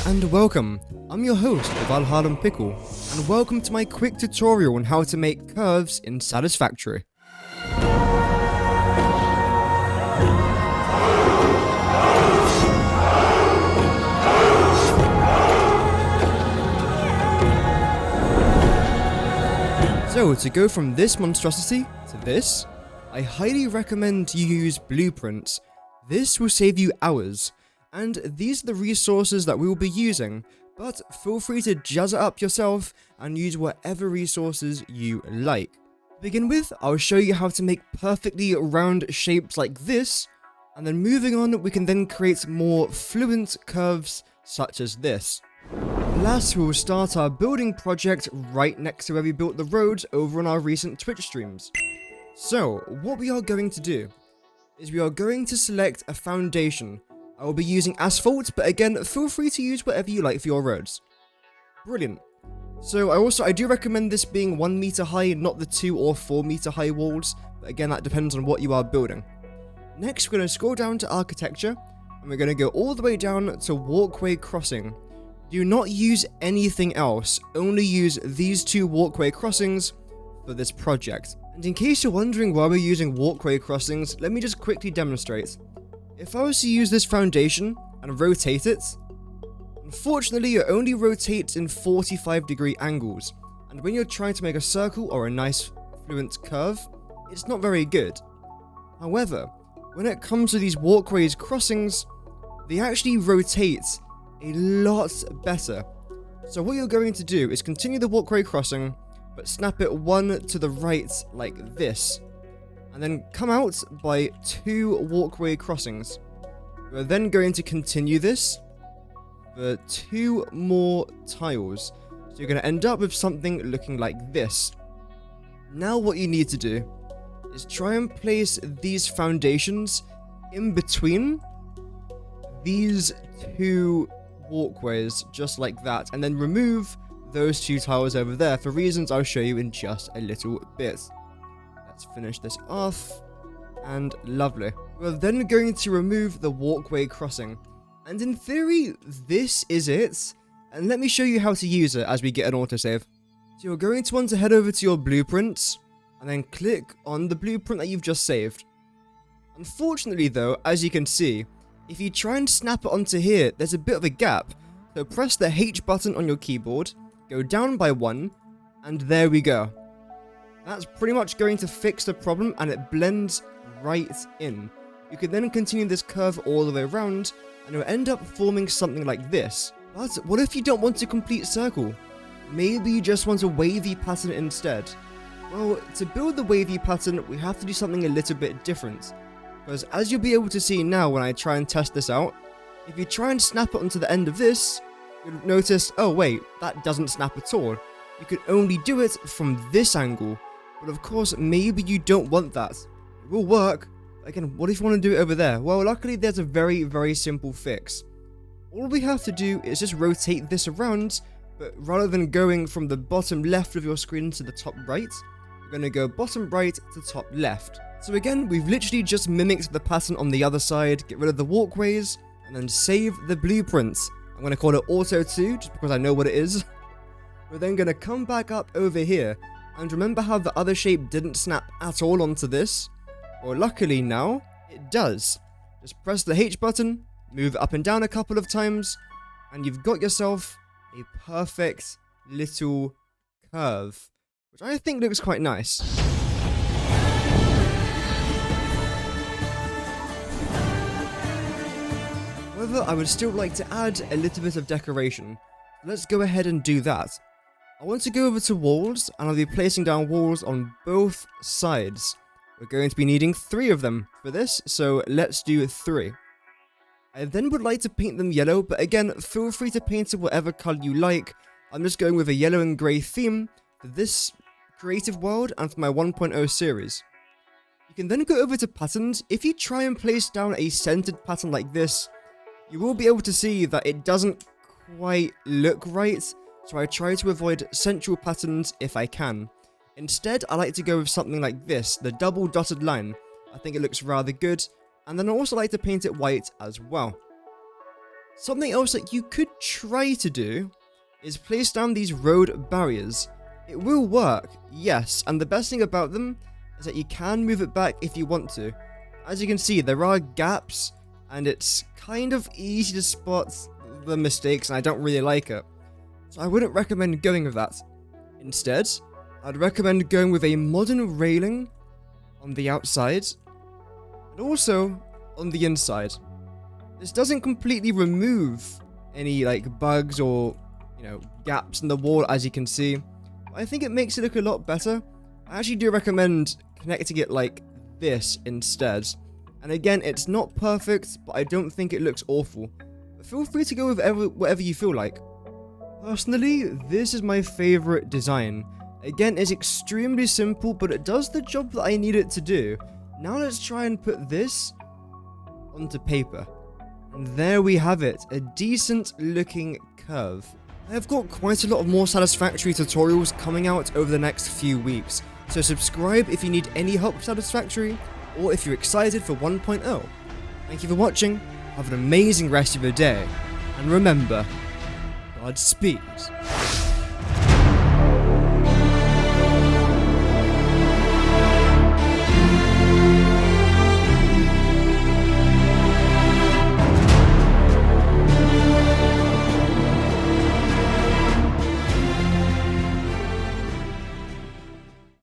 and welcome. I'm your host, Valhalla Pickle, and welcome to my quick tutorial on how to make curves in Satisfactory. So, to go from this monstrosity to this, I highly recommend you use blueprints. This will save you hours, and these are the resources that we will be using, but feel free to jazz it up yourself and use whatever resources you like. To begin with, I'll show you how to make perfectly round shapes like this, and then moving on, we can then create more fluent curves such as this. Last, we will start our building project right next to where we built the road over on our recent Twitch streams. So, what we are going to do is we are going to select a foundation. I will be using asphalt, but again, feel free to use whatever you like for your roads. Brilliant. So, I do recommend this being 1 meter high, not the 2 or 4 meter high walls, but again, that depends on what you are building. Next, we're going to scroll down to architecture, and we're going to go all the way down to walkway crossing. Do not use anything else, only use these 2 walkway crossings for this project. And in case you're wondering why we're using walkway crossings, let me just quickly demonstrate. If I was to use this foundation and rotate it, unfortunately it only rotates in 45-degree angles, and when you're trying to make a circle or a nice fluent curve, it's not very good. However, when it comes to these walkways crossings, they actually rotate a lot better. So what you're going to do is continue the walkway crossing, but snap it 1 to the right like this, and then come out by 2 walkway crossings. We're then going to continue this for 2 more tiles. So you're going to end up with something looking like this. Now what you need to do is try and place these foundations in between these 2 walkways, just like that, and then remove those 2 tiles over there for reasons I'll show you in just a little bit. Let's finish this off, and lovely. We're then going to remove the walkway crossing, and in theory, this is it, and let me show you how to use it as we get an autosave. So you're going to want to head over to your blueprints, and then click on the blueprint that you've just saved. Unfortunately though, as you can see, if you try and snap it onto here, there's a bit of a gap, so press the H button on your keyboard, go down by 1, and there we go. That's pretty much going to fix the problem, and it blends right in. You can then continue this curve all the way around, and you'll end up forming something like this. But what if you don't want a complete circle? Maybe you just want a wavy pattern instead. Well, to build the wavy pattern, we have to do something a little bit different. Because as you'll be able to see now when I try and test this out, if you try and snap it onto the end of this, you'll notice, oh wait, that doesn't snap at all. You can only do it from this angle. But of course, maybe you don't want that. It will work. Again, what if you want to do it over there? Well, luckily there's a very, very simple fix. All we have to do is just rotate this around, but rather than going from the bottom left of your screen to the top right, we're going to go bottom right to top left. So again, we've literally just mimicked the pattern on the other side, get rid of the walkways, and then save the blueprints. I'm going to call it Auto 2, just because I know what it is. We're then going to come back up over here, and remember how the other shape didn't snap at all onto this? Well, luckily now, it does. Just press the H button, move it up and down a couple of times, and you've got yourself a perfect little curve, which I think looks quite nice. However, I would still like to add a little bit of decoration. Let's go ahead and do that. I want to go over to walls, and I'll be placing down walls on both sides. We're going to be needing 3 of them for this, so let's do 3. I then would like to paint them yellow, but again, feel free to paint it whatever colour you like. I'm just going with a yellow and grey theme for this creative world and for my 1.0 series. You can then go over to patterns. If you try and place down a centered pattern like this, you will be able to see that it doesn't quite look right, so I try to avoid central patterns if I can. Instead, I like to go with something like this, the double dotted line. I think it looks rather good, and then I also like to paint it white as well. Something else that you could try to do is place down these road barriers. It will work, yes, and the best thing about them is that you can move it back if you want to. As you can see, there are gaps, and it's kind of easy to spot the mistakes, and I don't really like it. So I wouldn't recommend going with that. Instead, I'd recommend going with a modern railing on the outside, and also on the inside. This doesn't completely remove any like bugs or, gaps in the wall, as you can see. But I think it makes it look a lot better. I actually do recommend connecting it like this instead. And again, it's not perfect, but I don't think it looks awful. But feel free to go with whatever you feel like. Personally, this is my favorite design. Again, it's extremely simple, but it does the job that I need it to do. Now let's try and put this onto paper. And there we have it, a decent looking curve. I have got quite a lot of more Satisfactory tutorials coming out over the next few weeks, so subscribe if you need any help with Satisfactory, or if you're excited for 1.0. Thank you for watching, have an amazing rest of your day, and remember, Godspeed.